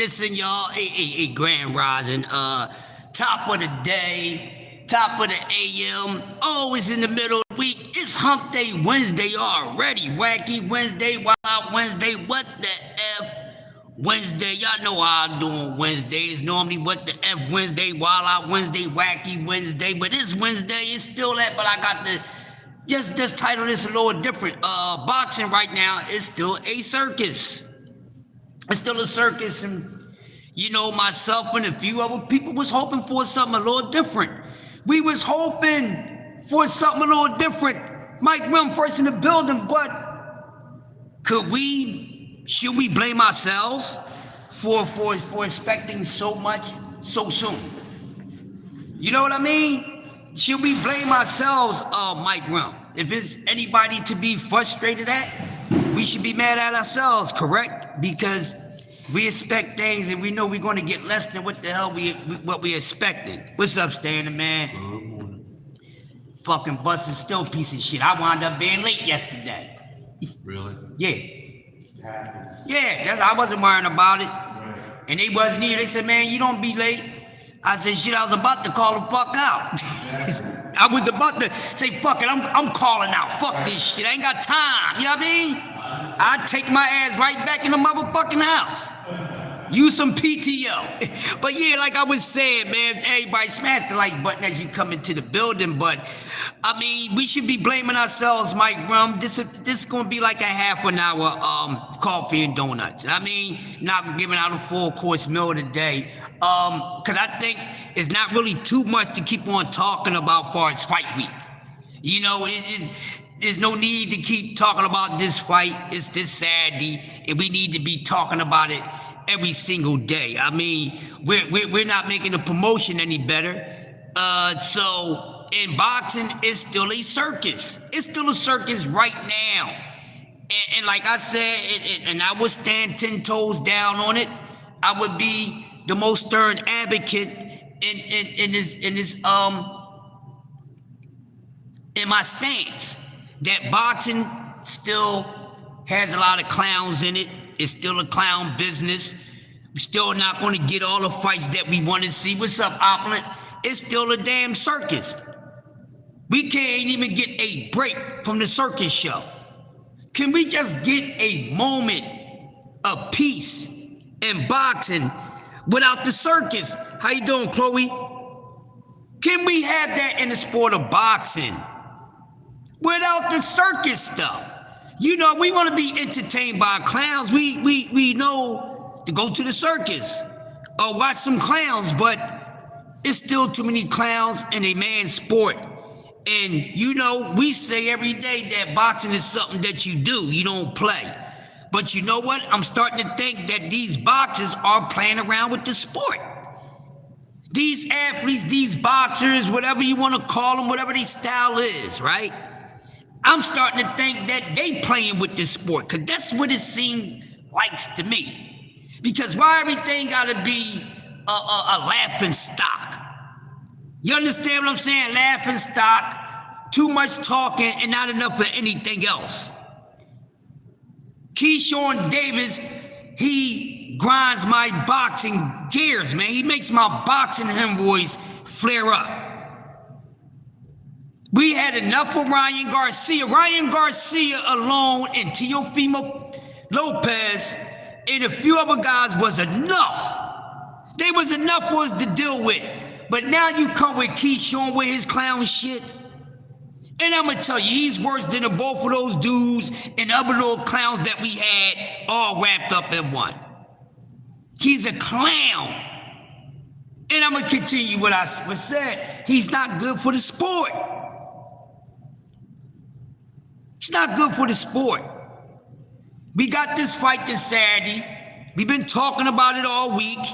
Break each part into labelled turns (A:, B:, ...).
A: Listen, y'all, a grand rising, top of the day, top of the AM, always in the middle of the week. It's hump day Wednesday already. Wacky Wednesday, wild Wednesday, what the F Wednesday? Y'all know how I'm doing Wednesdays. Normally what the F Wednesday, wild out Wednesday, wacky Wednesday. But this Wednesday is still that, but I got the, just title this a little different. Boxing right now is still a circus. It's still a circus, and you know, myself and a few other people was hoping for something a little different. We was hoping for something a little different. Mike Rim first in the building, but should we blame ourselves for expecting so much so soon? You know what I mean? Should we blame ourselves, Mike Rim? If it's anybody to be frustrated at, we should be mad at ourselves, correct? Because we expect things and we know we're going to get less than what the hell what we expected. What's up, Standing Man?
B: Good morning.
A: Fucking bus is still a piece of shit. I wound up being late yesterday.
B: Really?
A: Yeah, I wasn't worrying about it. Right. And they wasn't either. They said, man, you don't be late. I said, shit, I was about to call the fuck out. I was about to say, fuck it, I'm calling out. Fuck this shit, I ain't got time. You know what I mean? I'd take my ass right back in the motherfucking house. Use some PTO. But yeah, like I was saying, man, everybody smash the like button as you come into the building. But I mean, we should be blaming ourselves, Mike Rum. This is gonna be like a half an hour coffee and donuts. I mean, not giving out a full course meal today. Cause I think it's not really too much to keep on talking about far as fight week. You know, there's no need to keep talking about this fight. It's this Saturday, and we need to be talking about it every single day. I mean, we're not making the promotion any better. So in boxing, it's still a circus. It's still a circus right now. And like I said, and I would stand 10 toes down on it. I would be the most stern advocate in my stance that boxing still has a lot of clowns in it. It's still a clown business. We're still not going to get all the fights that we want to see. What's up, Opulent? It's still a damn circus. We can't even get a break from the circus show. Can we just get a moment of peace in boxing without the circus? How you doing, Chloe? Can we have that in the sport of boxing without the circus stuff? You know, we want to be entertained by clowns. We know to go to the circus or watch some clowns, but it's still too many clowns in a man's sport. And you know, we say every day that boxing is something that you do, you don't play. But you know what? I'm starting to think that these boxers are playing around with the sport. These athletes, these boxers, whatever you want to call them, whatever their style is, right? I'm starting to think that they playing with this sport, because that's what it seems like to me. Because why everything gotta be a laughing stock? You understand what I'm saying? Laughing stock, too much talking and not enough of anything else. Keyshawn Davis, he grinds my boxing gears, man. He makes my boxing hemorrhoids flare up. We had enough of Ryan Garcia. Ryan Garcia alone and Teofimo Lopez and a few other guys was enough. They was enough for us to deal with. But now you come with Keyshawn with his clown shit. And I'm gonna tell you, he's worse than the both of those dudes and other little clowns that we had all wrapped up in one. He's a clown. And I'm gonna continue what I said. He's not good for the sport. It's not good for the sport. We got this fight this Saturday. We've been talking about it all week,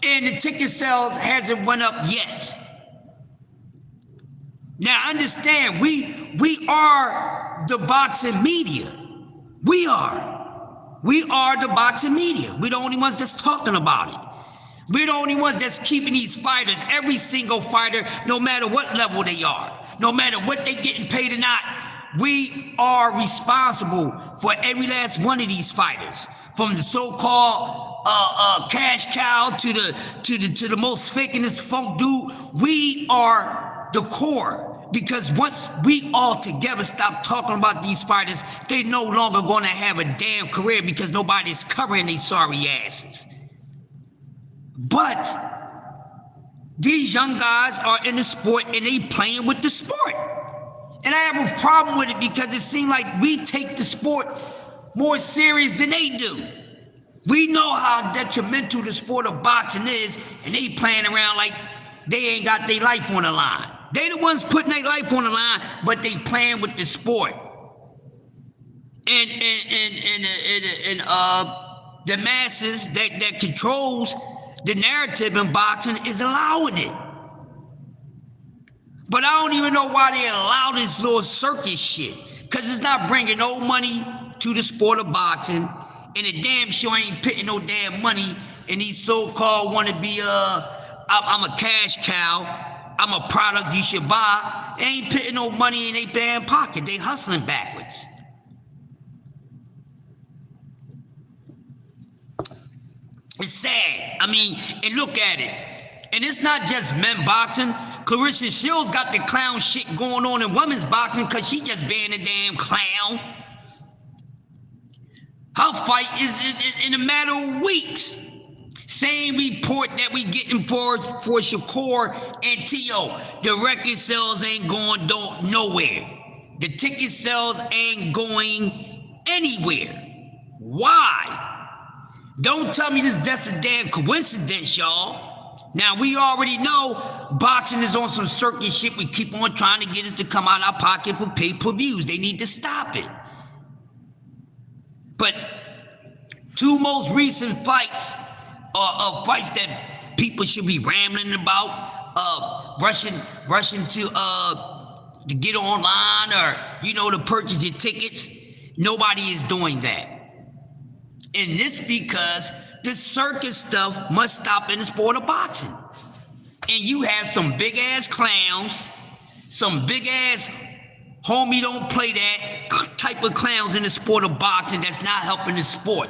A: and the ticket sales hasn't went up yet. Now understand, we are the boxing media. We are the boxing media. We're the only ones that's talking about it. We're the only ones that's keeping these fighters, every single fighter, no matter what level they are, no matter what they getting paid or not. We are responsible for every last one of these fighters, from the so-called cash cow to the most fakeness funk dude. We are the core. Because once we all together stop talking about these fighters, they no longer gonna have a damn career because nobody's covering these sorry asses. But these young guys are in the sport and they playing with the sport. And I have a problem with it because it seems like we take the sport more serious than they do. We know how detrimental the sport of boxing is, and they playing around like they ain't got their life on the line. They the ones putting their life on the line, but they playing with the sport. And the masses that controls the narrative in boxing is allowing it. But I don't even know why they allow this little circus shit. Because it's not bringing no money to the sport of boxing. And it damn sure ain't putting no damn money in these so-called wannabe, I'm a cash cow. I'm a product you should buy. They ain't putting no money in their damn pocket. They hustling backwards. It's sad. I mean, and look at it. And it's not just men boxing. Clarissa Shields got the clown shit going on in women's boxing because she just being a damn clown. Her fight is in a matter of weeks. Same report that we getting for Shakur and T.O. The record sales ain't going nowhere. The ticket sales ain't going anywhere. Why? Don't tell me this is just a damn coincidence, y'all. Now, we already know boxing is on some circus shit. We keep on trying to get us to come out our pocket for pay-per-views. They need to stop it. But two most recent fights are fights that people should be rambling about, rushing to get online or, to purchase your tickets. Nobody is doing that. And this because the circus stuff must stop in the sport of boxing. And you have some big-ass clowns, some big-ass homie don't play that type of clowns in the sport of boxing that's not helping the sport.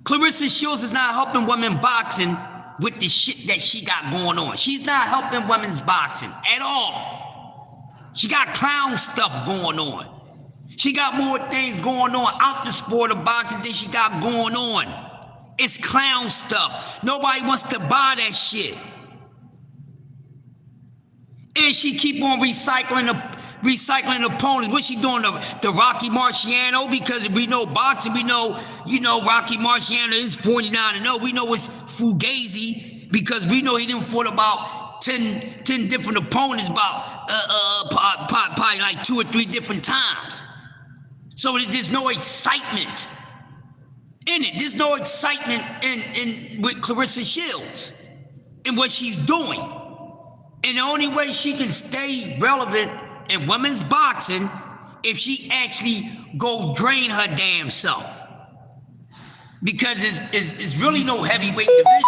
A: Clarissa Shields is not helping women boxing with the shit that she got going on. She's not helping women's boxing at all. She got clown stuff going on. She got more things going on out the sport of boxing than she got going on. It's clown stuff. Nobody wants to buy that shit. And she keep on recycling opponents. What's she doing? The Rocky Marciano? Because we know boxing, we know, Rocky Marciano is 49-0. We know it's Fugazi because we know he didn't fought about 10 different opponents about probably like 2 or 3 different times. So there's no excitement in it. There's no excitement in with Clarissa Shields in what she's doing. And the only way she can stay relevant in women's boxing if she actually go drain her damn self. Because it's really no heavyweight division.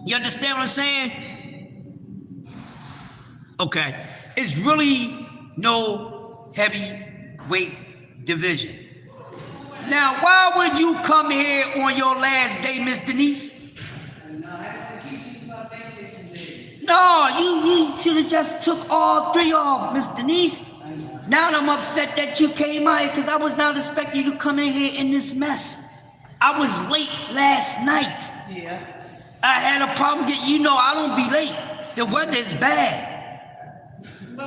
A: You understand what I'm saying? Okay. It's really no heavyweight division. Now, why would you come here on your last day, Miss Denise? No, you should have just took all 3 off, Miss Denise. Now I'm upset that you came out here because I was not expecting you to come in here in this mess. I was late last night. Yeah. I had a problem getting, I don't be late. The weather is bad.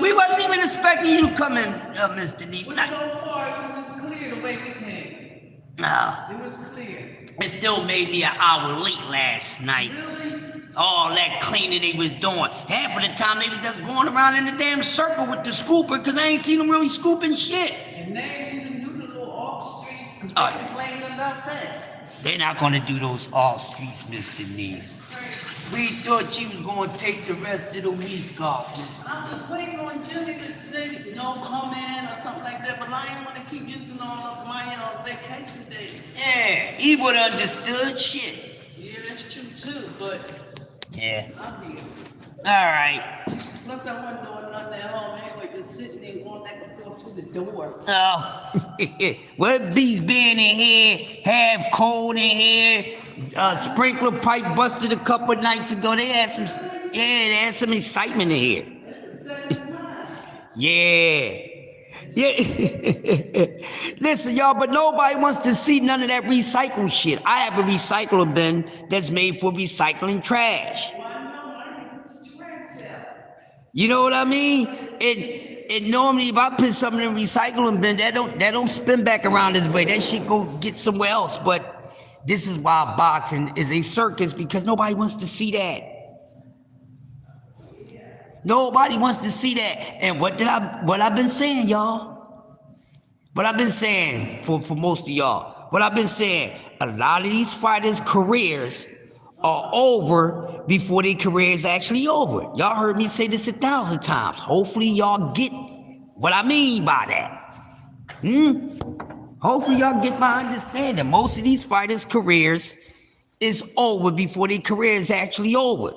A: We wasn't even expecting you to come in, Miss Denise.
B: But so far, it was clear the way we came.
A: No.
B: It was clear.
A: It still made me an hour late last night.
B: Really?
A: All that cleaning they was doing. Half of the time they was just going around in the damn circle with the scooper because I ain't seen them really scooping shit.
B: And they ain't even do the little off streets because they complaining about that.
A: They're not going to do those off streets, Miss Denise. We thought you was going to take the rest of the week off.
B: I'm just waiting on Jimmy to say, come in or something like that, but I ain't want to keep using all of my vacation days.
A: Yeah, he would have understood shit.
B: Yeah, that's true too, but...
A: Yeah.
B: I'm here.
A: All right.
B: Plus, I wasn't doing nothing at home anyway, just sitting there going back and forth to the door.
A: Oh, what beats being in here, have cold in here, sprinkler pipe busted a couple nights ago. They had some excitement in here.
B: That's the second time.
A: Yeah. Listen, y'all, but nobody wants to see none of that recycled shit. I have a recycler bin that's made for recycling trash.
B: Well, I know I need to put the trash out.
A: You know what I mean? It normally, if I put something in the recycling bin, that don't spin back around this way. That shit go get somewhere else. But this is why boxing is a circus, because nobody wants to see that. Nobody wants to see that. And what I've been saying, y'all? What I've been saying for most of y'all? What I've been saying, a lot of these fighters' careers are over before their career is actually over. Y'all heard me say this 1,000 times. Hopefully y'all get what I mean by that. Hopefully y'all get my understanding. Most of these fighters' careers is over before their career is actually over.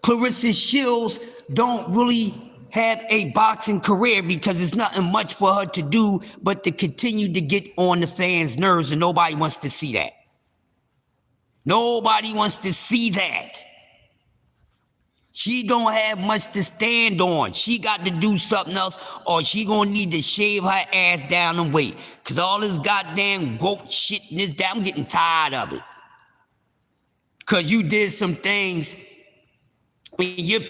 A: Clarissa Shields don't really have a boxing career because it's nothing much for her to do but to continue to get on the fans' nerves, and nobody wants to see that. Nobody wants to see that. She don't have much to stand on. She got to do something else, or she gonna need to shave her ass down and wait. Cause all this goddamn goat shit and this, I'm getting tired of it. Cause you did some things in your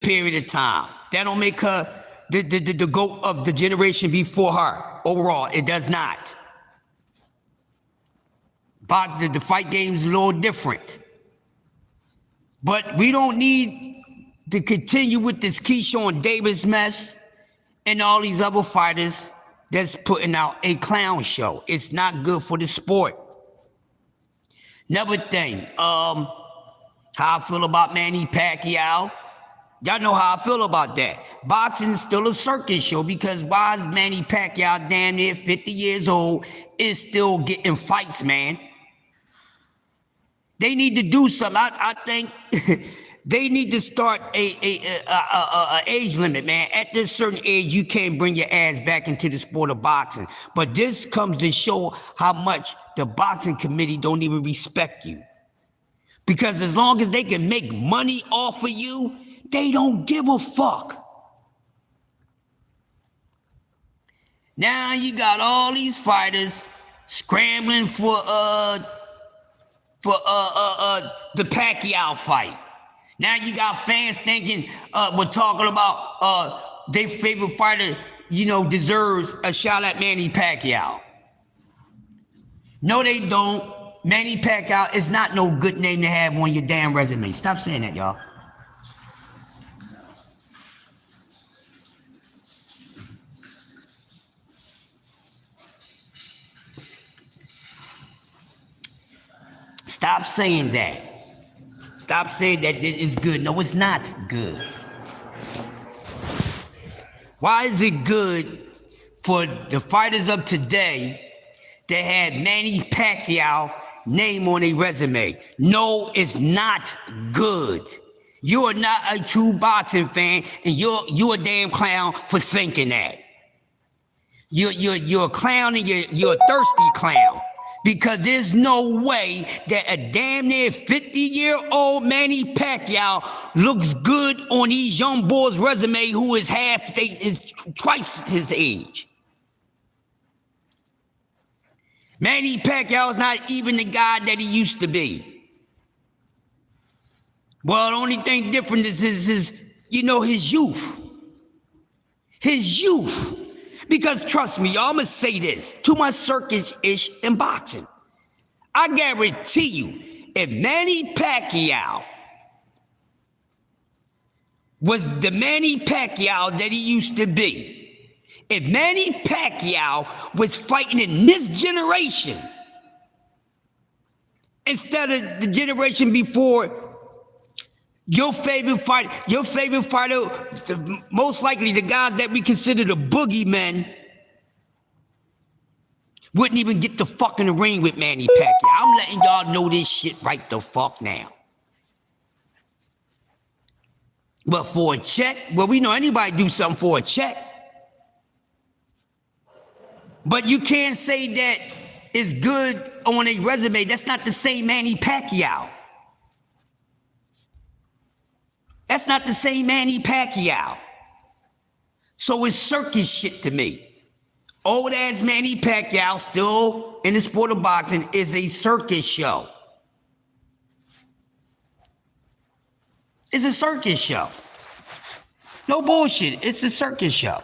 A: period of time. That don't make her the GOAT of the generation before her. Overall, it does not. But the fight game's a little different. But we don't need to continue with this Keyshawn Davis mess and all these other fighters that's putting out a clown show. It's not good for the sport. Another thing, how I feel about Manny Pacquiao. Y'all know how I feel about that. Boxing is still a circus show, because why is Manny Pacquiao damn near 50 years old is still getting fights, man? They need to do something. I think they need to start a age limit, man. At this certain age, you can't bring your ass back into the sport of boxing. But this comes to show how much the boxing committee don't even respect you. Because as long as they can make money off of you, they don't give a fuck. Now you got all these fighters scrambling for the Pacquiao fight. Now you got fans thinking we're talking about their favorite fighter, deserves a shot at Manny Pacquiao. No, they don't. Manny Pacquiao is not no good name to have on your damn resume. Stop saying that, y'all. Stop saying that. Stop saying that it is good. No, it's not good. Why is it good for the fighters of today that had Manny Pacquiao name on a resume? No, it's not good. You are not a true boxing fan, and you're a damn clown for thinking that. You're a clown, and you're a thirsty clown. Because there's no way that a damn near 50-year-old Manny Pacquiao looks good on these young boys' resume who is twice his age. Manny Pacquiao is not even the guy that he used to be. Well, the only thing different is his youth. His youth. Because trust me, y'all, I'm gonna say this, too much circus-ish in boxing. I guarantee you, if Manny Pacquiao was the Manny Pacquiao that he used to be, if Manny Pacquiao was fighting in this generation instead of the generation before, your favorite fighter, most likely the guys that we consider the boogeymen, wouldn't even get the fuck in the ring with Manny Pacquiao. I'm letting y'all know this shit right the fuck now. But for a check, well, we know anybody do something for a check. But you can't say that it's good on a resume. That's not the same Manny Pacquiao. That's not the same Manny Pacquiao. So it's circus shit to me. Old ass Manny Pacquiao, still in the sport of boxing, is a circus show. It's a circus show. No bullshit. It's a circus show.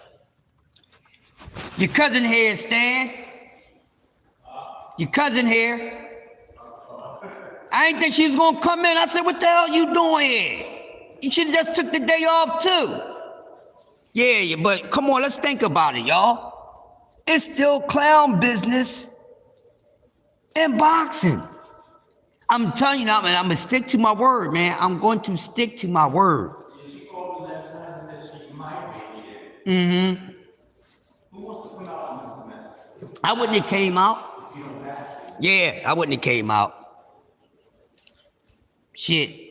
A: Your cousin here, Stan. Your cousin here. I ain't think she was gonna come in. I said, what the hell you doing here? You should have just took the day off too. Yeah, but come on, let's think about it, y'all. It's still clown business in boxing. I'm telling you now, man, I'm gonna stick to my word, man. I'm going to stick to my word.
C: She called me last night and said she might make it.
A: Mm-hmm.
C: Who wants to come out on this mess?
A: I wouldn't have came out.
C: If you don't have to.
A: Yeah, I wouldn't have came out. Shit.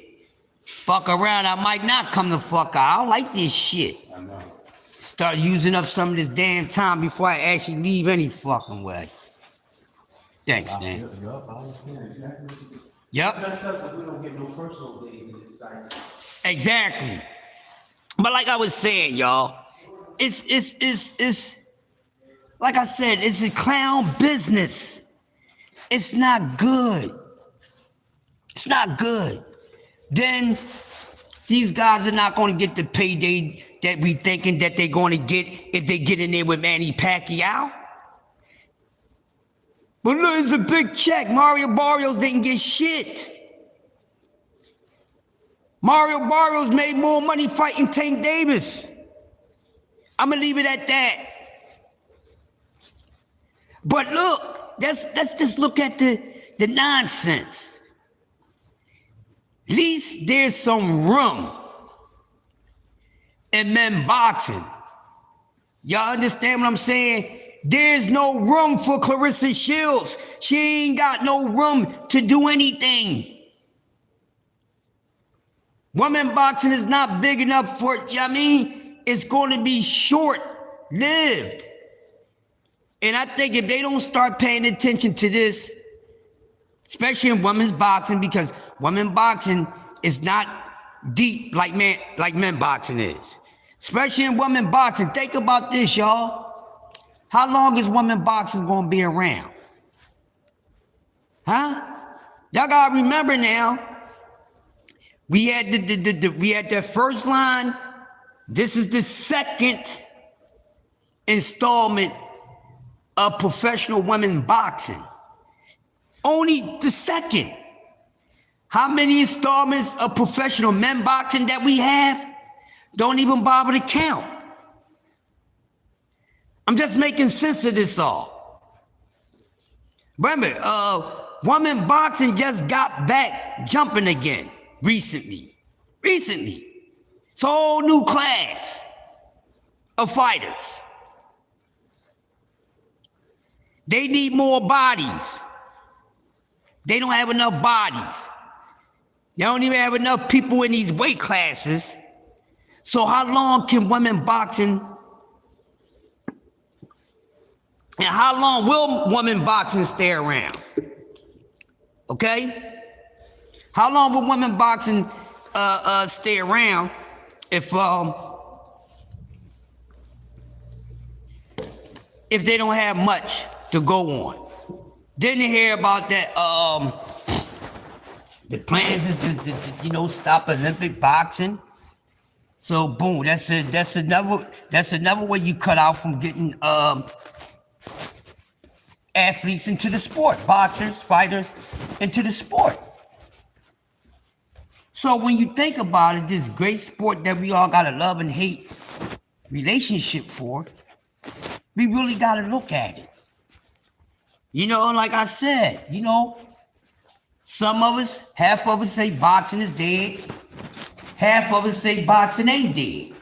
A: Fuck around, I might not come the fuck out. I don't like this shit.
C: I know.
A: Start using up some of this damn time before I actually leave any fucking way. Thanks, man.
C: Yup, I understand exactly.
A: Yep.
C: That's because we don't get no personal days in this site.
A: Exactly. But like I was saying, y'all, it's like I said, it's a clown business. It's not good. It's not good. Then these guys are not going to get the payday that we thinking that they're going to get if they get in there with Manny Pacquiao. But look, it's a big check. Mario Barrios didn't get shit. Mario Barrios made more money fighting Tank Davis. I'm going to leave it at that. But look, let's just look at the nonsense. At least there's some room in men boxing. Y'all understand what I'm saying? There's no room for Clarissa Shields. She ain't got no room to do anything. Women boxing is not big enough for it. You know what I mean? It's going to be short-lived. And I think if they don't start paying attention to this, especially in women's boxing, because women boxing is not deep like men boxing is. Especially in women boxing. Think about this, y'all. How long is women boxing going to be around? Huh? Y'all got to remember now, we had we had that first line. This is the second installment of professional women boxing. Only the second. How many installments of professional men boxing that we have? Don't even bother to count. I'm just making sense of this all. Remember, women boxing just got back jumping again recently. It's a whole new class of fighters. They need more bodies. They don't have enough bodies. They don't even have enough people in these weight classes. So how long can women boxing, and how long will women boxing stay around? Okay? How long will women boxing stay around if they don't have much to go on? Didn't you hear about that? The plans is to stop Olympic boxing. So boom, that's another way you cut out from getting athletes into the sport, boxers, fighters into the sport. So when you think about it, this great sport that we all got a love and hate relationship for, we really got to look at it. Like I said, some of us, half of us say boxing is dead. Half of us say boxing ain't dead.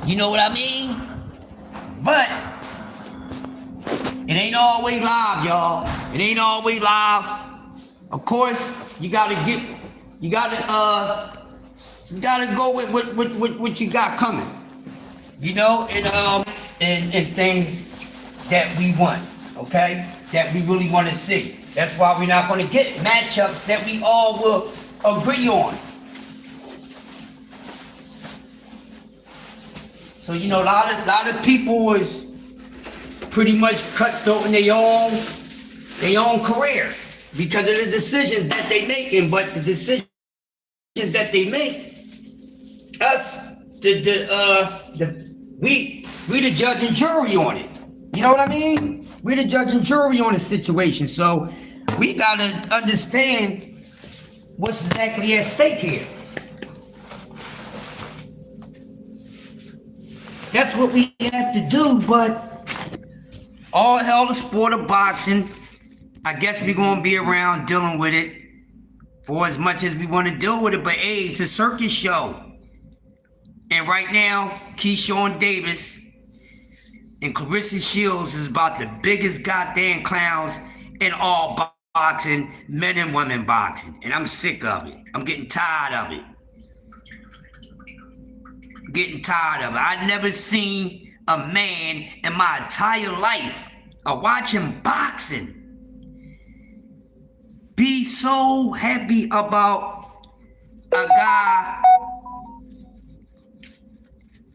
A: You know what I mean? But it ain't always live, y'all. It ain't always live. Of course, you gotta You gotta go with what you got coming. You know, and things that we want, okay? That we really want to see. That's why we're not going to get matchups that we all will agree on. So, you know, a lot of people is pretty much cutthroat in their own career because of the decisions that they making. But the decisions that they make, us, we the judge and jury on it. You know what I mean? We the judge and jury on the situation. So we gotta understand what's exactly at stake here. That's what we have to do, but all hell the sport of boxing. I guess we're gonna be around dealing with it for as much as we want to deal with it, but hey, it's a circus show. And right now, Keyshawn Davis and Clarissa Shields is about the biggest goddamn clowns in all boxing, men and women boxing. And I'm sick of it. I'm getting tired of it. I never seen a man in my entire life of watching boxing be so happy about a guy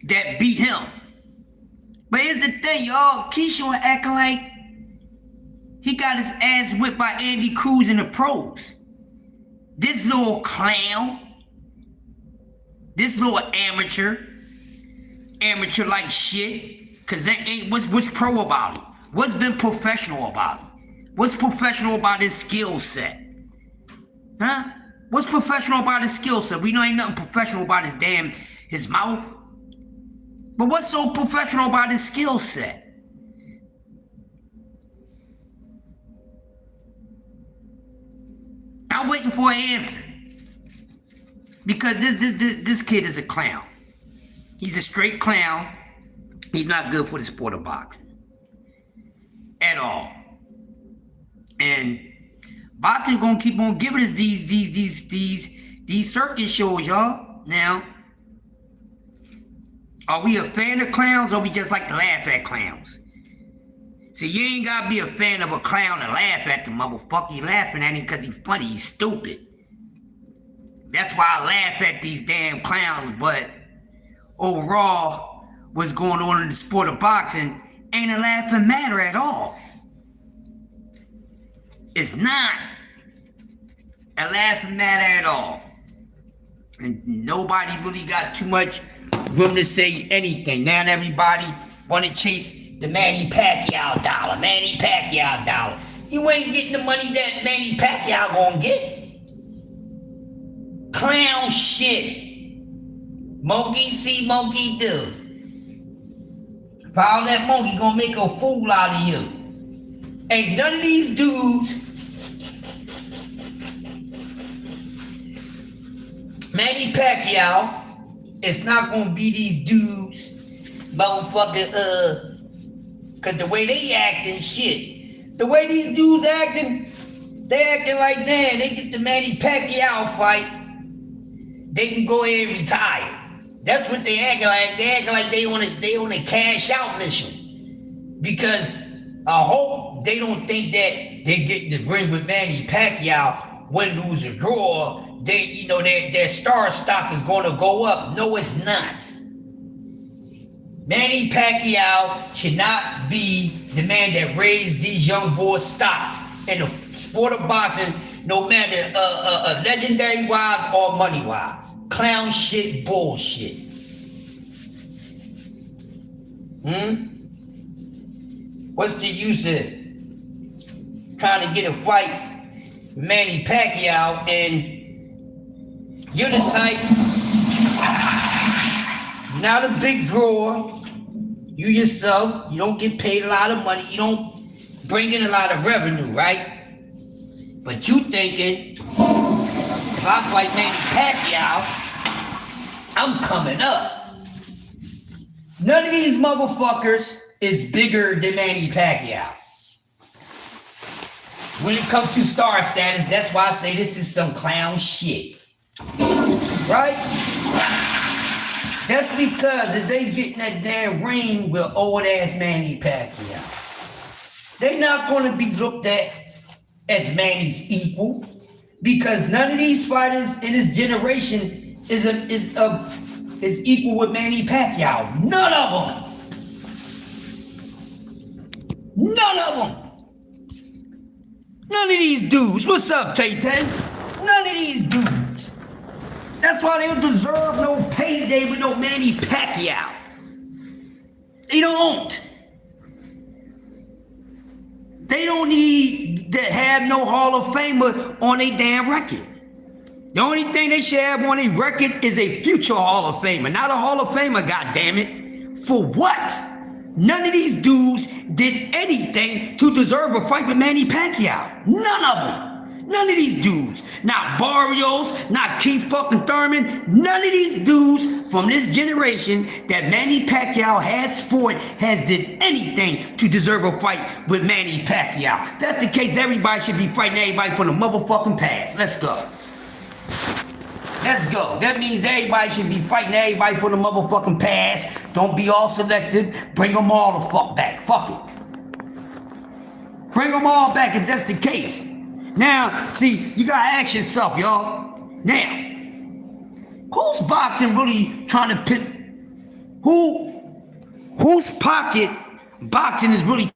A: that beat him. But here's the thing, y'all. Keyshawn acting like he got his ass whipped by Andy Cruz in the pros. This little clown, this little amateur like shit, cause that ain't what's pro about it. What's been professional about it? What's professional about his skill set? Huh? What's professional about his skill set? We know ain't nothing professional about his mouth. But what's so professional about his skill set? I'm waiting for an answer. Because this kid is a clown. He's a straight clown. He's not good for the sport of boxing. At all. And boxing gonna keep on giving us these circus shows, y'all. Now, are we a fan of clowns or we just like to laugh at clowns? See, you ain't gotta be a fan of a clown to laugh at the motherfucker. You laughing at him because he's funny, he's stupid. That's why I laugh at these damn clowns, but overall, what's going on in the sport of boxing ain't a laughing matter at all. It's not a laughing matter at all. And nobody really got too much room to say anything. Now everybody want to chase the Manny Pacquiao dollar. Manny Pacquiao dollar. You ain't getting the money that Manny Pacquiao gonna get. Clown shit. Monkey see, monkey do. Follow that monkey gonna make a fool out of you. Ain't none of these dudes. Manny Pacquiao is not gonna be these dudes, motherfucker, cause the way they acting, shit. The way these dudes acting, they acting like, damn, they get the Manny Pacquiao fight, they can go ahead and retire. That's what they acting like. They acting like they on a cash out mission. Because I hope they don't think that they get the ring with Manny Pacquiao, win, lose, or draw. Their star stock is going to go up. No, it's not. Manny Pacquiao should not be the man that raised these young boys' stocks in the sport of boxing, no matter legendary wise or money wise. Clown shit, bullshit. What's the use of trying to get a fight with Manny Pacquiao and you're the type, not a big drawer. You yourself, you don't get paid a lot of money. You don't bring in a lot of revenue, right? But you thinking, if I fight Manny Pacquiao, I'm coming up. None of these motherfuckers is bigger than Manny Pacquiao. When it comes to star status, that's why I say this is some clown shit. Right? That's because if they get in that damn ring with old ass Manny Pacquiao, they not gonna be looked at as Manny's equal, because none of these fighters in this generation is equal with Manny Pacquiao. None of them. None of them. None of these dudes. What's up, Tay-Tay? None of these dudes. That's why they don't deserve no payday with no Manny Pacquiao. They don't. They don't need to have no Hall of Famer on their damn record. The only thing they should have on their record is a future Hall of Famer, not a Hall of Famer, goddammit. For what? None of these dudes did anything to deserve a fight with Manny Pacquiao. None of them. None of these dudes. Not Barrios, not Keith fucking Thurman. None of these dudes from this generation that Manny Pacquiao has fought has did anything to deserve a fight with Manny Pacquiao. If that's the case, everybody should be fighting everybody for the motherfucking past. Let's go. Let's go. That means everybody should be fighting everybody for the motherfucking past. Don't be all selective. Bring them all the fuck back. Fuck it. Bring them all back if that's the case. Now, see, you gotta ask yourself, y'all. Now, whose boxing really trying to pit? Whose pocket boxing is really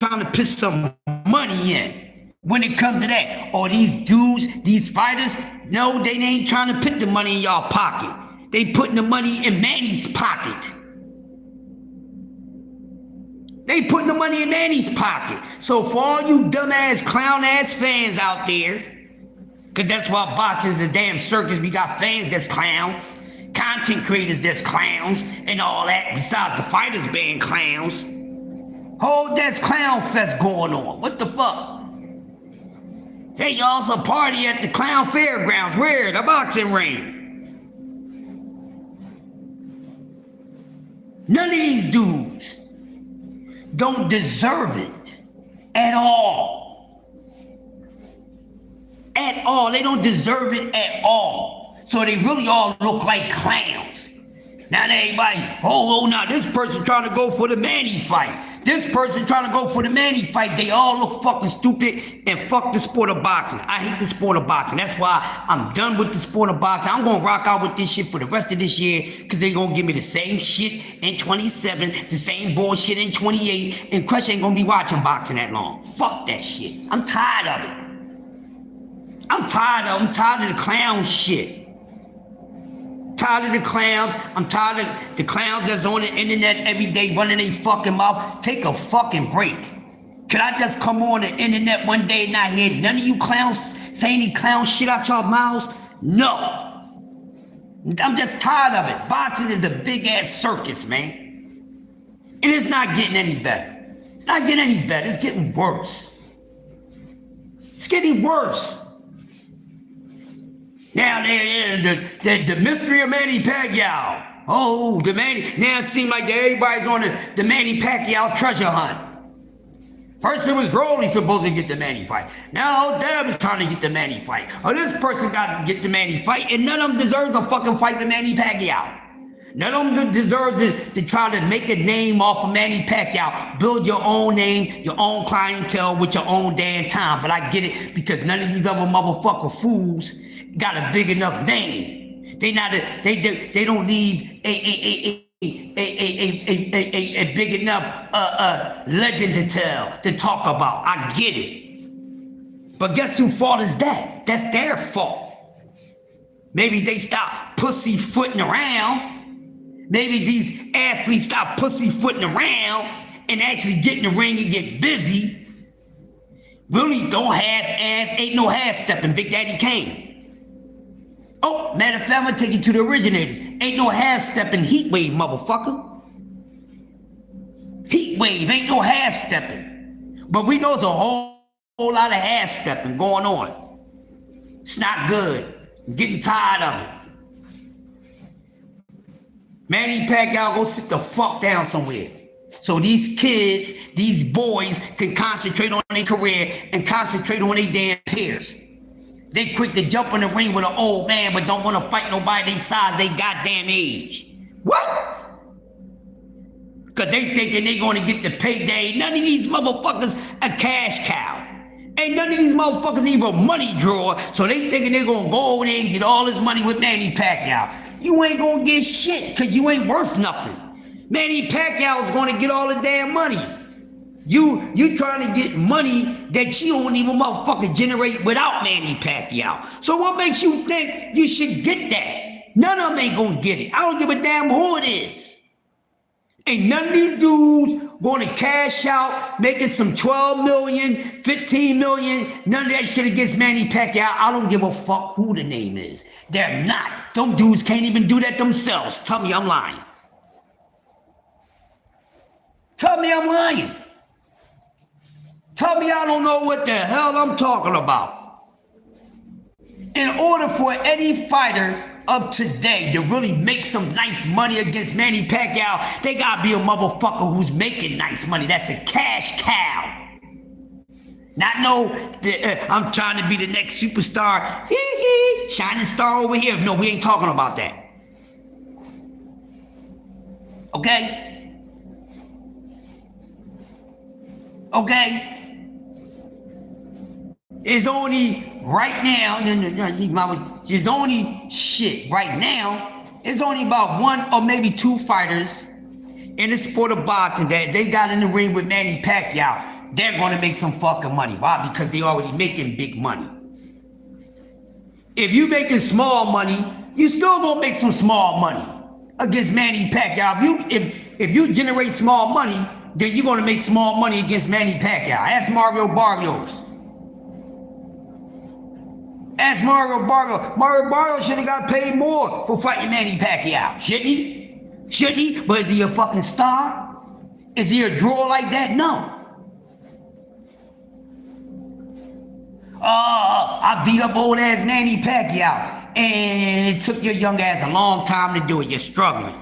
A: trying to put some money in when it comes to that? Or these dudes, these fighters, no, they ain't trying to put the money in y'all pocket. They putting the money in Manny's pocket. They putting the money in Manny's pocket. So for all you dumbass, clown-ass fans out there, because that's why boxing is a damn circus. We got fans that's clowns, content creators that's clowns, and all that, besides the fighters being clowns. Whole that's clown fest going on. What the fuck? Hey, y'all, it's a party at the clown fairgrounds. Where? The boxing ring. None of these dudes don't deserve it at all. At all. They don't deserve it at all. So they really all look like clowns. Now everybody, now this person trying to go for the Manny fight. This person trying to go for the Manny fight. They all look fucking stupid and fuck the sport of boxing. I hate the sport of boxing. That's why I'm done with the sport of boxing. I'm gonna rock out with this shit for the rest of this year, because they gonna give me the same shit in 27, the same bullshit in 28, and Crush ain't gonna be watching boxing that long. Fuck that shit. I'm tired of it. I'm tired of the clown shit. Tired of the clowns. I'm tired of the clowns that's on the internet every day running their fucking mouth. Take a fucking break. Can I just come on the internet one day and not hear none of you clowns say any clown shit out y'all mouths? No. I'm just tired of it. Boxing is a big ass circus, man. And it's not getting any better. It's not getting any better. It's getting worse. It's getting worse. Now the mystery of Manny Pacquiao. Oh, the Manny. Now it seems like everybody's on the Manny Pacquiao treasure hunt. First it was Rolly supposed to get the Manny fight. Now Deb is trying to get the Manny fight. Or this person got to get the Manny fight, and none of them deserve to fucking fight with Manny Pacquiao. None of them deserve to try to make a name off of Manny Pacquiao. Build your own name, your own clientele with your own damn time. But I get it, because none of these other motherfucker fools got a big enough name. They don't leave a big enough legend to tell, to talk about. I get it. But guess whose fault is that? That's their fault. Maybe they stop pussyfooting around. Maybe these athletes stop pussyfooting around and actually get in the ring and get busy. Really don't half-ass, ain't no half-stepping, Big Daddy Kane. Oh, matter of fact, I'm gonna take you to the originators. Ain't no half-stepping Heat Wave, motherfucker. Heat Wave, ain't no half-stepping. But we know there's a whole lot of half-stepping going on. It's not good. I'm getting tired of it. Manny Pacquiao, go sit the fuck down somewhere. So these kids, these boys, can concentrate on their career and concentrate on their damn peers. They quick to jump in the ring with an old man, but don't want to fight nobody their size, they goddamn age. What? Because they thinking they going to get the payday. None of these motherfuckers a cash cow. Ain't none of these motherfuckers even a money drawer, so they thinking they going to go over there and get all this money with Manny Pacquiao. You ain't going to get shit because you ain't worth nothing. Manny Pacquiao is going to get all the damn money. You trying to get money that you don't even motherfucking generate without Manny Pacquiao. So what makes you think you should get that? None of them ain't gonna get it. I don't give a damn who it is. Ain't none of these dudes gonna cash out, making some 12 million, 15 million, none of that shit against Manny Pacquiao. I don't give a fuck who the name is. They're not. Them dudes can't even do that themselves. Tell me I'm lying. Tell me I'm lying. Tell me I don't know what the hell I'm talking about. In order for any fighter of today to really make some nice money against Manny Pacquiao, they gotta be a motherfucker who's making nice money. That's a cash cow. Not no, I'm trying to be the next superstar. Shining star over here. No, we ain't talking about that. Okay? Okay? It's only right now, it's only shit right now, it's only about one or maybe two fighters in the sport of boxing that they got in the ring with Manny Pacquiao. They're gonna make some fucking money. Why? Because they already making big money. If you making small money, you still gonna make some small money against Manny Pacquiao. If you generate small money, then you're gonna make small money against Manny Pacquiao. Ask Mario Barrios. Ask Mario Barrios. Mario Barrios should have got paid more for fighting Manny Pacquiao. Shouldn't he? Shouldn't he? But is he a fucking star? Is he a draw like that? No. I beat up old ass Manny Pacquiao, and it took your young ass a long time to do it. You're struggling.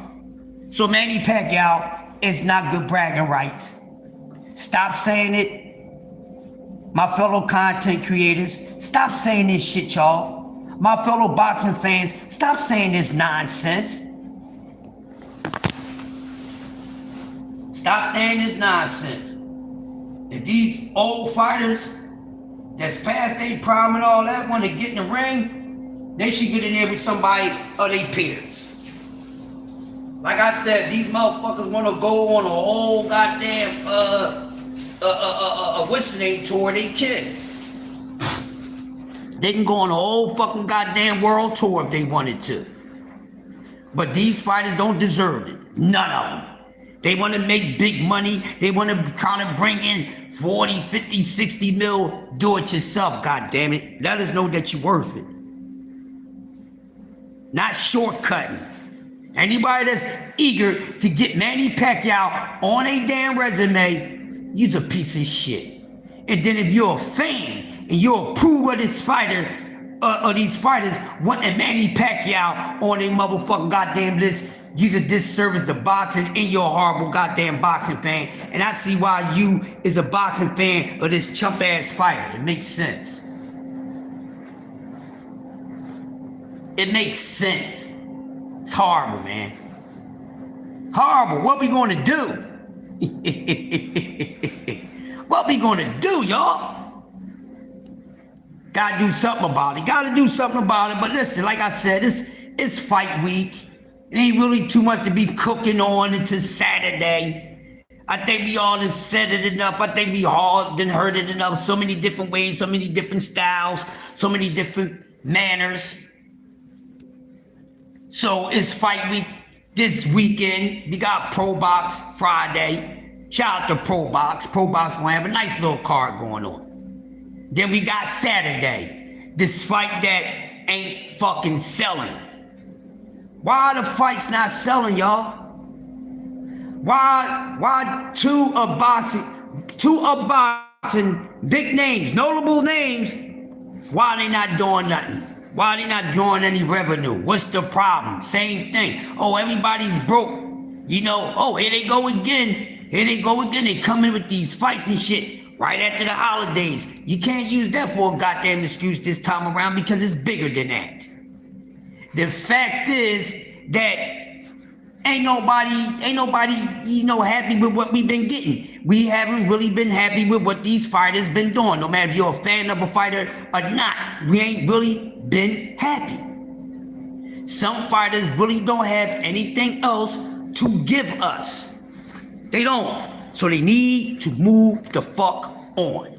A: So Manny Pacquiao is not good bragging rights. Stop saying it. My fellow content creators, stop saying this shit, y'all. My fellow boxing fans, stop saying this nonsense. Stop saying this nonsense. If these old fighters that's past their prime and all that want to get in the ring, they should get in there with somebody of their peers. Like I said, these motherfuckers want to go on a whole goddamn whistling tour they kid. They can go on a whole fucking goddamn world tour if they wanted to. But these fighters don't deserve it. None of them. They want to make big money. They want to try to bring in 40, 50, 60 mil. Do it yourself, goddammit. Let us know that you're worth it. Not shortcutting. Anybody that's eager to get Manny Pacquiao on a damn resume, you's a piece of shit. And then if you're a fan and you approve of this fighter, or these fighters wanting Manny Pacquiao on a motherfucking goddamn list, you's a disservice to boxing and you're a horrible goddamn boxing fan. And I see why you is a boxing fan of this chump ass fighter. It makes sense. It makes sense. It's horrible, man. Horrible. What we gonna do? What we gonna do, y'all? Gotta do something about it. Gotta do something about it. But listen, like I said, it's fight week. It ain't really too much to be cooking on until Saturday. I think we all done said it enough. I think we all done heard it enough. So many different ways, so many different styles, so many different manners. So it's fight week this weekend. We got Pro Box Friday. Shout out to Pro Box. Pro Box gonna have a nice little card going on. Then we got Saturday. This fight that ain't fucking selling. Why the fight's not selling, y'all? Why two of boxing big names, notable names, why they not doing nothing? Why they not drawing any revenue? What's the problem? Same thing. Oh, everybody's broke. You know, oh, here they go again. Here they go again. They come in with these fights and shit right after the holidays. You can't use that for a goddamn excuse this time around because it's bigger than that. The fact is that Ain't nobody, happy with what we've been getting. We haven't really been happy with what these fighters been doing. No matter if you're a fan of a fighter or not, we ain't really been happy. Some fighters really don't have anything else to give us. They don't. So they need to move the fuck on.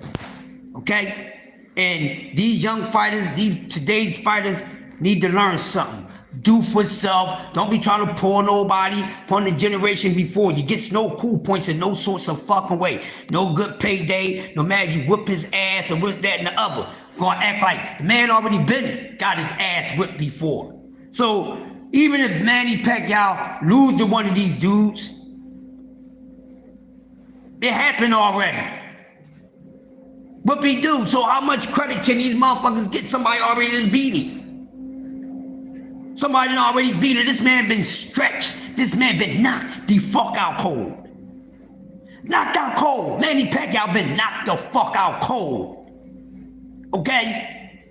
A: Okay? And these young fighters, today's fighters need to learn something. Do for self. Don't be trying to pull nobody from the generation before. You get no cool points in no sorts of fucking way. No good payday. No matter you whip his ass or whip that and the other. Gonna act like the man already got his ass whipped before. So even if Manny Pacquiao lose to one of these dudes, it happened already. What he do? So how much credit can these motherfuckers get? Somebody already done beat him. Somebody done already beat him. This man been stretched. This man been knocked the fuck out cold. Knocked out cold. Manny Pacquiao been knocked the fuck out cold. Okay?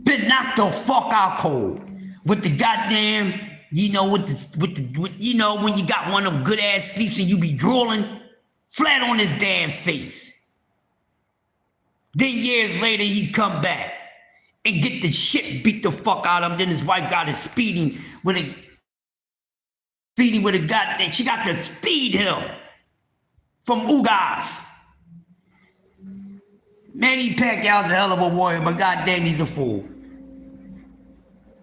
A: Been knocked the fuck out cold. With the goddamn, when you got one of them good ass sleeps and you be drooling flat on his damn face. Then years later he come back and get the shit beat the fuck out of him. Then his wife got his speeding with a goddamn, she got to speed him from Ugas. Manny Pacquiao's a hell of a warrior, but goddamn he's a fool.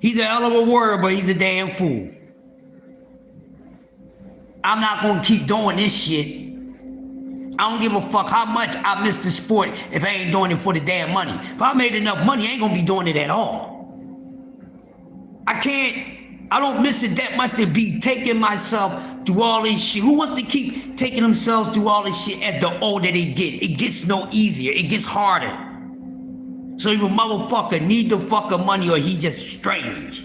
A: He's a hell of a warrior, but he's a damn fool. I'm not gonna keep doing this shit. I don't give a fuck how much I miss the sport if I ain't doing it for the damn money. If I made enough money, I ain't gonna be doing it at all. I don't miss it that much to be taking myself through all this shit. Who wants to keep taking themselves through all this shit as the older they get? It gets no easier, it gets harder. So if a motherfucker need the fucking money or he just strange.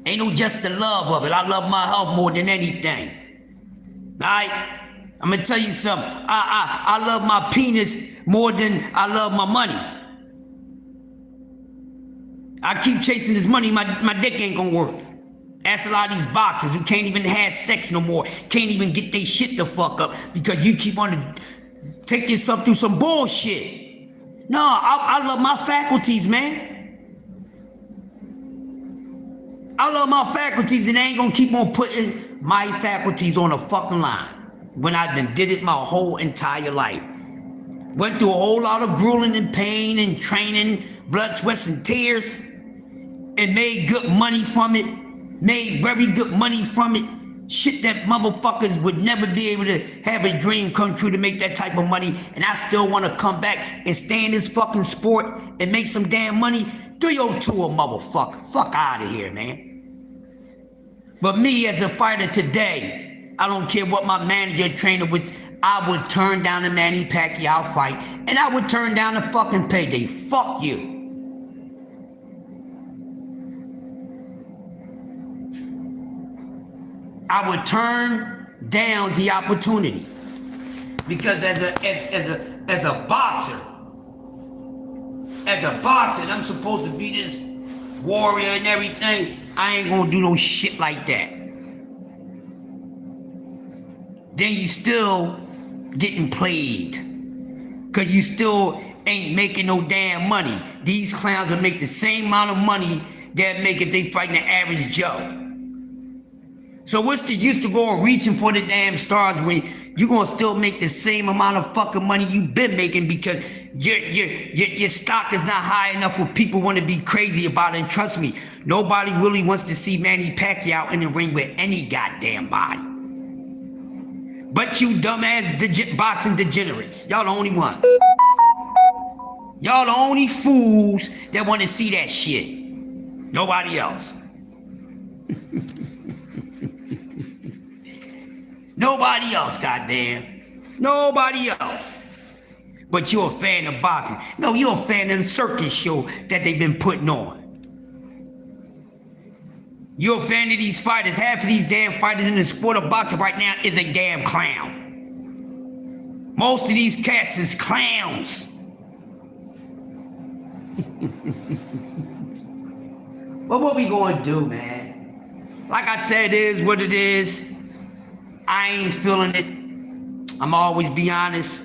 A: Ain't no just the love of it. I love my health more than anything. Alright? I'm gonna tell you something. I love my penis more than I love my money. I keep chasing this money, my dick ain't gonna work. Ask a lot of these boxers who can't even have sex no more, can't even get their shit the fuck up because you keep on to take yourself through some bullshit. No, I love my faculties, man. I love my faculties and I ain't gonna keep on putting my faculties on the fucking line when I done did it my whole entire life. Went through a whole lot of grueling and pain and training, blood, sweat, and tears, and made good money from it, made very good money from it. Shit that motherfuckers would never be able to have a dream come true to make that type of money, and I still want to come back and stay in this fucking sport and make some damn money. 302 a motherfucker. Fuck out of here, man. But me as a fighter today, I don't care what my manager trainer was, I would turn down the Manny Pacquiao fight, and I would turn down the fucking payday. Fuck you. I would turn down the opportunity because as a boxer, and I'm supposed to be this warrior and everything, I ain't gonna do no shit like that. Then you still getting played because you still ain't making no damn money. These clowns will make the same amount of money they'll make if they fighting the average Joe. So what's the use to go reaching for the damn stars when you're gonna still make the same amount of fucking money you've been making because your stock is not high enough for people want to be crazy about it. And trust me, nobody really wants to see Manny Pacquiao in the ring with any goddamn body. But you dumbass boxing degenerates. Y'all the only ones. Y'all the only fools that want to see that shit. Nobody else. Nobody else, goddamn. Nobody else. But you're a fan of boxing. No, you're a fan of the circus show that they've been putting on. You're a fan of these fighters. Half of these damn fighters in the sport of boxing right now is a damn clown. Most of these cats is clowns. But what we gonna do, man? like I said, it is what it is. I ain't feeling it. I'm always be honest.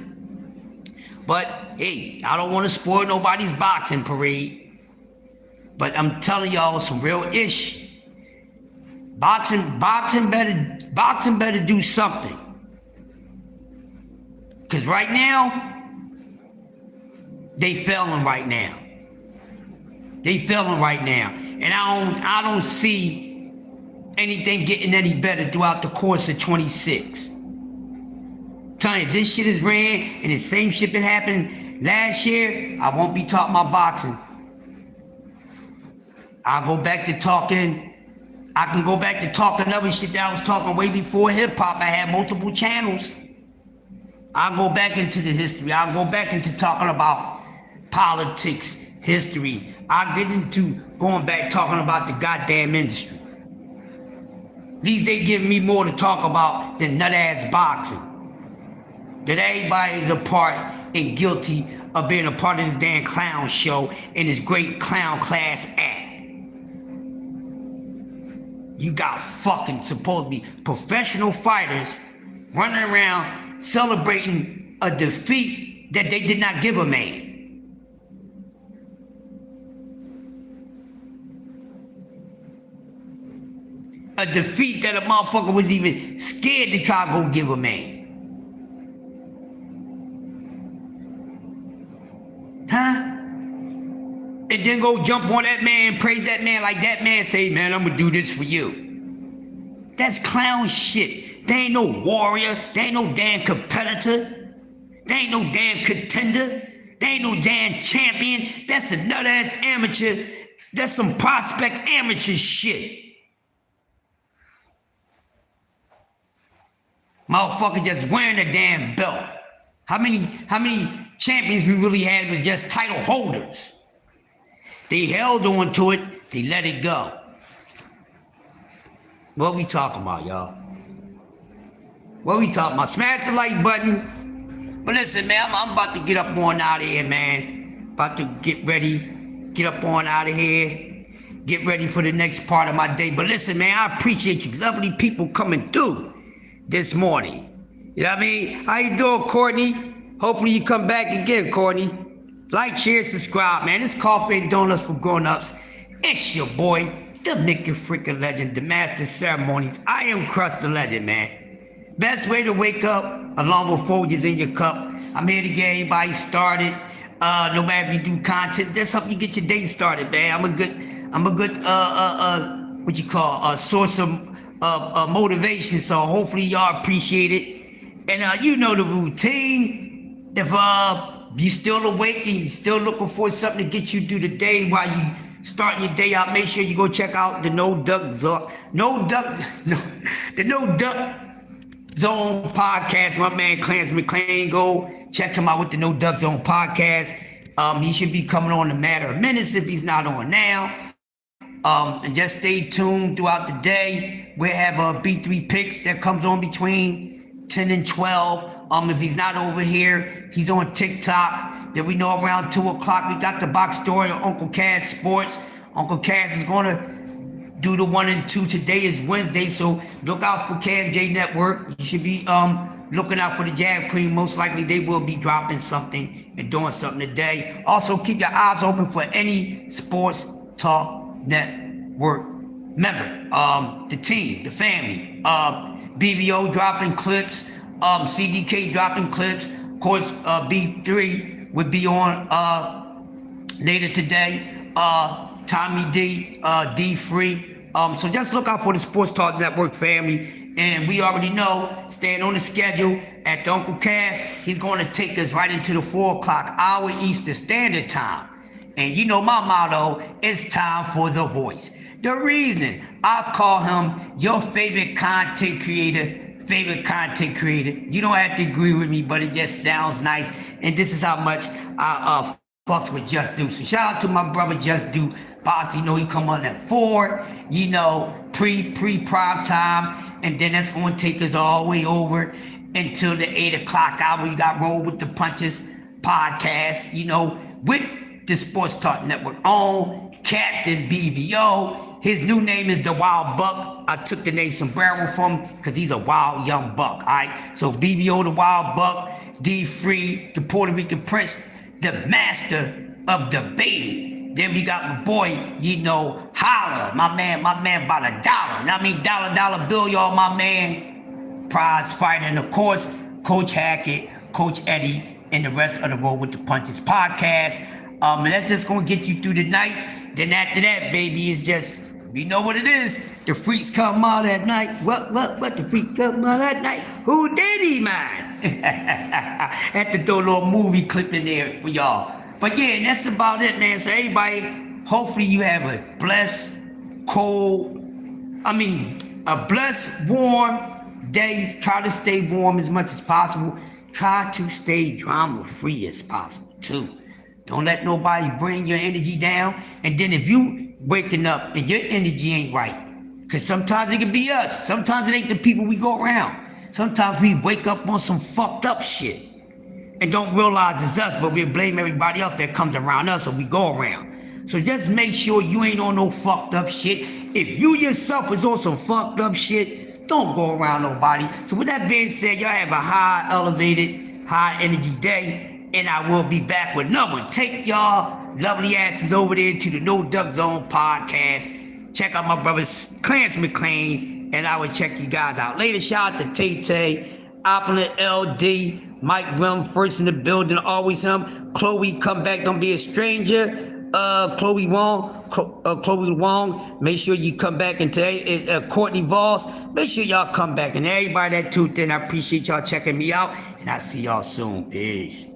A: But hey, I don't want to spoil nobody's boxing parade. But I'm telling y'all some real ish. Boxing better do something. Cause right now, they failing right now. They failing right now. And I don't see anything getting any better throughout the course of 26. Telling you, this shit is ran, and the same shit that happened last year, I won't be talking about boxing. I'll go back to talking, I can go back to talking other shit that I was talking way before hip-hop. I had multiple channels. I'll go back into the history. I'll go back into talking about politics, history. I'll get into going back talking about the goddamn industry. At least they give me more to talk about than nut-ass boxing. That everybody is a part and guilty of being a part of this damn clown show and this great clown class act. You got fucking supposed to be professional fighters running around celebrating a defeat that they did not give a man. A defeat that a motherfucker was even scared to try to go give a man. Huh? And then go jump on that man, praise that man like that man say, man, I'm gonna do this for you. That's clown shit. They ain't no warrior. They ain't no damn competitor. They ain't no damn contender. They ain't no damn champion. That's a nut-ass amateur. That's some prospect amateur shit. Motherfucker just wearing a damn belt. How many champions we really had was just title holders? They held on to it, they let it go. What we talking about, y'all? What we talking about? Smash the like button. But listen, man, I'm about to get up on out of here, man. About to get ready, get up on out of here. Get ready for the next part of my day. But listen, man, I appreciate you lovely people coming through this morning. You know what I mean? How you doing, Courtney? Hopefully you come back again, Courtney. Like, share, subscribe, man. It's Coffee and Donuts for Grown-Ups. It's your boy, the Mickey Freaking Legend, the Master of Ceremonies. I am Crush the Legend, man. Best way to wake up, along with Folgers in your cup. I'm here to get everybody started. No matter if you do content, that's something you get your day started, man. I'm a good what you call, a source of motivation. So hopefully y'all appreciate it. And you know the routine. If you still awake and you still looking for something to get you through the day while you starting your day out, make sure you go check out the No Duck Zone podcast. My man Clarence McClain, go check him out with the No Duck Zone podcast. He should be coming on in a matter of minutes if he's not on now. And just stay tuned throughout the day. We'll have B3 picks that comes on between 10 and 12. If he's not over here, he's on TikTok. Then we know around 2 o'clock, we got the box story of Uncle Cass Sports. Uncle Cass is gonna do the 1 and 2. Today is Wednesday, so look out for KMJ Network. You should be looking out for the Jag Queen. Most likely they will be dropping something and doing something today. Also, keep your eyes open for any sports talk network member. The team, the family, BBO dropping clips, CDK dropping clips. Of course, B3 would be on later today. Tommy D, D-Free. So just look out for the Sports Talk Network family. And we already know, staying on the schedule at the Uncle Cass, he's going to take us right into the 4 o'clock hour Eastern Standard Time. And you know my motto, it's time for The Voice. The reason I call him your favorite content creator, you don't have to agree with me, but it just sounds nice. And this is how much I fucks with Just Do. So shout out to my brother Just Do. Boss, you know he come on at 4, you know, pre-prime time. And then that's going to take us all the way over until the 8 o'clock hour. You got Roll with the Punches podcast, you know, with the Sports Talk Network on Captain BBO. His new name is the Wild Buck. I took the name Sombrero from him because he's a wild young buck, all right? So BBO the Wild Buck, D Free, the Puerto Rican Prince, the master of debating. Then we got my boy, you know, Holla, my man about $1. I mean, dollar bill, y'all, my man. Prize fighter, and of course, Coach Hackett, Coach Eddie, and the rest of the Roll with the Punches podcast. And that's just gonna get you through the night. Then after that, baby, it's just, you know what it is. The freaks come out at night. What? The freak come out at night? Who did he, man? Had to throw a little movie clip in there for y'all. But yeah, that's about it, man. So everybody, hopefully you have a blessed, warm day. Try to stay warm as much as possible. Try to stay drama-free as possible, too. Don't let nobody bring your energy down. And then if you waking up and your energy ain't right, because sometimes it can be us. Sometimes it ain't the people we go around. Sometimes we wake up on some fucked up shit and don't realize it's us, but we blame everybody else that comes around us or we go around. So just make sure you ain't on no fucked up shit. If you yourself is on some fucked up shit, don't go around nobody. So with that being said, y'all have a high elevated, high energy day, and I will be back with another one. Take y'all lovely asses over there to the No Duck Zone podcast. Check out my brother Clarence McLean, and I will check you guys out later. Shout out to Tay, Opulent LD, Mike Rim, first in the building, always him. Chloe, come back, don't be a stranger. Chloe Wong, make sure you come back. And today, Courtney Voss, make sure y'all come back. And everybody that tuned in, I appreciate y'all checking me out. And I'll see y'all soon. Peace.